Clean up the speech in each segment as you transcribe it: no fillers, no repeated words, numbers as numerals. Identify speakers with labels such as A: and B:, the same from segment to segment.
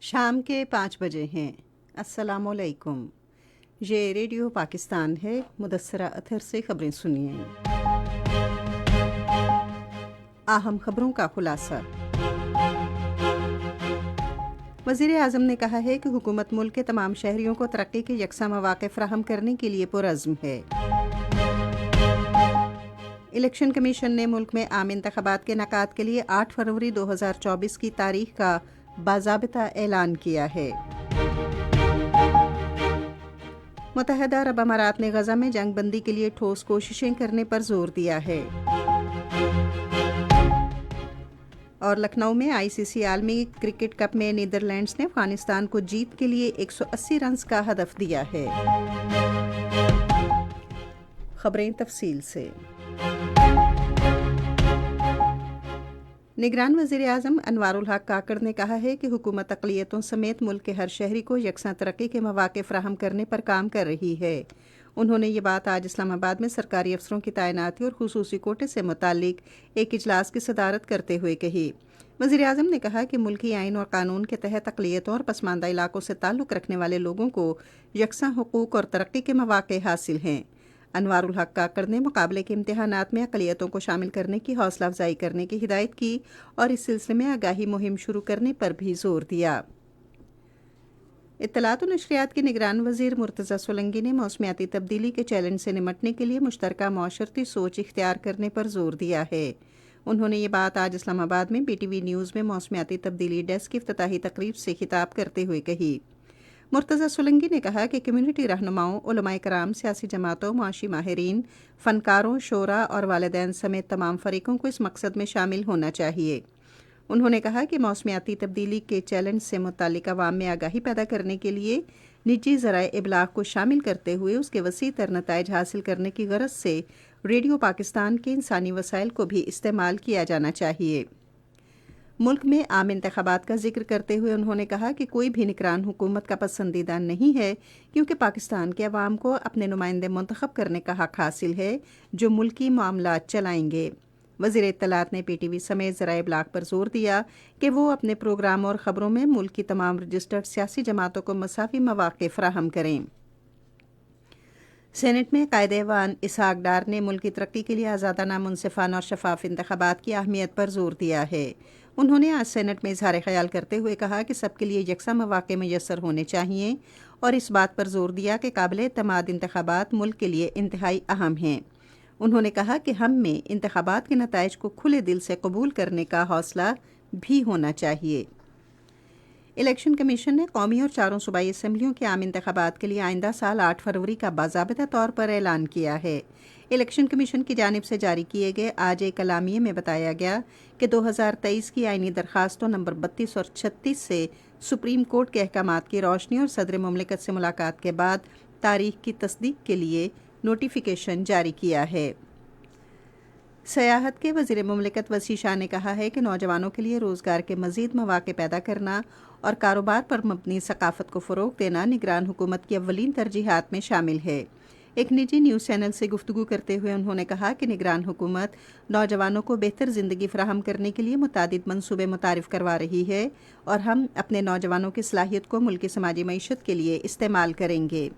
A: شام کے 5 بجے ہیں۔ السلام علیکم۔ یہ ریڈیو پاکستان ہے۔ مدثرہ اطہر سے خبریں سنیے۔ اہم خبروں کا خلاصہ۔ وزیر اعظم نے کہا ہے کہ حکومت ملک کے تمام شہریوں کو ترقی کے یکساں مواقع فراہم کرنے کے لیے پرعزم ہے۔ الیکشن کمیشن نے ملک میں عام انتخابات کے انعقاد کے لیے 8 فروری 2024 کی تاریخ کا باضابطہ اعلان کیا ہے۔ متحدہ عرب امارات نے غزہ میں جنگ بندی کے لیے ٹھوس کوششیں کرنے پر زور دیا ہے۔ اور لکھنؤ میں ICC عالمی کرکٹ کپ میں نیدرلینڈز نے افغانستان کو جیت کے لیے 180 رنز کا ہدف دیا ہے۔ خبریں تفصیل سے۔ نگران وزیر اعظم انوار الحق کاکڑ نے کہا ہے کہ حکومت اقلیتوں سمیت ملک کے ہر شہری کو یکساں ترقی کے مواقع فراہم کرنے پر کام کر رہی ہے۔ انہوں نے یہ بات آج اسلام آباد میں سرکاری افسروں کی تعیناتی اور خصوصی کوٹے سے متعلق ایک اجلاس کی صدارت کرتے ہوئے کہی۔ وزیر اعظم نے کہا کہ ملکی آئین اور قانون کے تحت اقلیتوں اور پسماندہ علاقوں سے تعلق رکھنے والے لوگوں کو یکساں حقوق اور ترقی کے مواقع حاصل ہیں۔ انوار الحق کاکڑ نے مقابلے کے امتحانات میں اقلیتوں کو شامل کرنے کی حوصلہ افزائی کرنے کی ہدایت کی اور اس سلسلے میں آگاہی مہم شروع کرنے پر بھی زور دیا۔ اطلاعات و نشریات کے نگران وزیر مرتضی سولنگی نے موسمیاتی تبدیلی کے چیلنج سے نمٹنے کے لیے مشترکہ معاشرتی سوچ اختیار کرنے پر زور دیا ہے۔ انہوں نے یہ بات آج اسلام آباد میں BTV نیوز میں موسمیاتی تبدیلی ڈیسک کی افتتاحی تقریب سے خطاب کرتے ہوئے کہی۔ مرتضی سولنگی نے کہا کہ کمیونٹی رہنماؤں، علماء کرام، سیاسی جماعتوں، معاشی ماہرین، فنکاروں، شعراء اور والدین سمیت تمام فریقوں کو اس مقصد میں شامل ہونا چاہیے۔ انہوں نے کہا کہ موسمیاتی تبدیلی کے چیلنج سے متعلق عوام میں آگاہی پیدا کرنے کے لیے نجی ذرائع ابلاغ کو شامل کرتے ہوئے اس کے وسیع تر نتائج حاصل کرنے کی غرض سے ریڈیو پاکستان کے انسانی وسائل کو بھی استعمال کیا جانا چاہیے۔ ملک میں عام انتخابات کا ذکر کرتے ہوئے انہوں نے کہا کہ کوئی بھی نگران حکومت کا پسندیدہ نہیں ہے، کیونکہ پاکستان کے عوام کو اپنے نمائندے منتخب کرنے کا حق حاصل ہے جو ملکی معاملات چلائیں گے۔ وزیر اطلاعات نے PTV سمیت ذرائع ابلاغ پر زور دیا کہ وہ اپنے پروگرام اور خبروں میں ملک کی تمام رجسٹرڈ سیاسی جماعتوں کو مساوی مواقع فراہم کریں۔ سینٹ میں قائد ایوان اسحاق ڈار نے ملک کی ترقی کے لیے آزادانہ، منصفانہ اور شفاف انتخابات کی اہمیت پر زور دیا ہے۔ انہوں نے آج سینٹ میں اظہار خیال کرتے ہوئے کہا کہ سب کے لیے یکساں مواقع میسر ہونے چاہیے اور اس بات پر زور دیا کہ قابل اعتماد انتخابات ملک کے لیے انتہائی اہم ہیں۔ انہوں نے کہا کہ ہم میں انتخابات کے نتائج کو کھلے دل سے قبول کرنے کا حوصلہ بھی ہونا چاہیے۔ الیکشن کمیشن نے قومی اور 4 صوبائی اسمبلیوں کے عام انتخابات کے لیے آئندہ سال 8 فروری کا باضابطہ طور پر اعلان کیا ہے۔ الیکشن کمیشن کی جانب سے جاری کیے گئے آج ایک اعلامیے میں بتایا گیا کہ 2023 کی آئینی درخواستوں نمبر 32 اور 36 سے سپریم کورٹ کے احکامات کی روشنی اور صدر مملکت سے ملاقات کے بعد تاریخ کی تصدیق کے لیے نوٹیفیکیشن جاری کیا ہے۔ سیاحت کے وزیر مملکت وسیع شاہ نے کہا ہے کہ نوجوانوں کے لیے روزگار کے مزید مواقع پیدا کرنا اور کاروبار پر مبنی ثقافت کو فروغ دینا نگران حکومت کی اولین ترجیحات میں شامل ہے۔ ایک نجی نیوز چینل سے گفتگو کرتے ہوئے انہوں نے کہا کہ نگران حکومت نوجوانوں کو بہتر زندگی فراہم کرنے کے لیے متعدد منصوبے متعارف کروا رہی ہے اور ہم اپنے نوجوانوں کی صلاحیت کو ملکی سماجی معیشت کے لیے استعمال کریں گے۔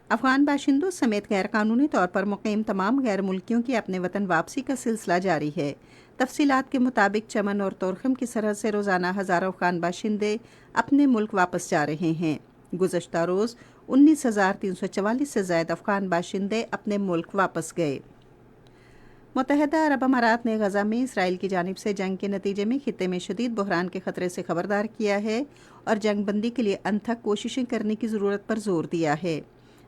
A: افغان باشندوں سمیت غیر قانونی طور پر مقیم تمام غیر ملکیوں کی اپنے وطن واپسی کا سلسلہ جاری ہے۔ تفصیلات کے مطابق چمن اور تورخم کی سرحد سے روزانہ ہزاروں افغان باشندے اپنے ملک واپس جا رہے ہیں۔ گزشتہ روز 19,344 سے زائد افغان باشندے اپنے ملک واپس گئے۔ متحدہ عرب امارات نے غزہ میں اسرائیل کی جانب سے جنگ کے نتیجے میں خطے میں شدید بحران کے خطرے سے خبردار کیا ہے اور جنگ بندی کے لیے انتھک کوششیں کرنے کی ضرورت پر زور دیا ہے۔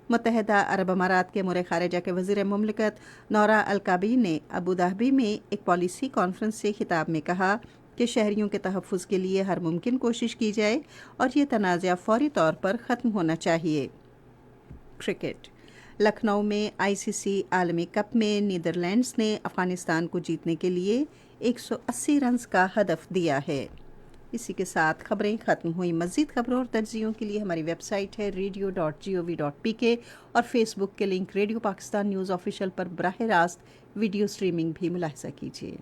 A: متحدہ عرب امارات کے امور خارجہ کے وزیر مملکت نورا القابی نے ابوظہبی میں ایک پالیسی کانفرنس سے خطاب میں کہا کہ شہریوں کے تحفظ کے لیے ہر ممکن کوشش کی جائے اور یہ تنازع فوری طور پر ختم ہونا چاہیے۔ کرکٹ۔ لکھنؤ میں ICC عالمی کپ میں نیدرلینڈز نے افغانستان کو جیتنے کے لیے 180 رنز کا ہدف دیا ہے۔ اسی کے ساتھ خبریں ختم ہوئیں۔ مزید خبروں اور تجزیوں کے لیے ہماری ویب سائٹ ہے radio.gov.pk اور فیس بک کے link radio Pakistan news official پر براہ راست ویڈیو سٹریمنگ بھی ملاحظہ کیجیے۔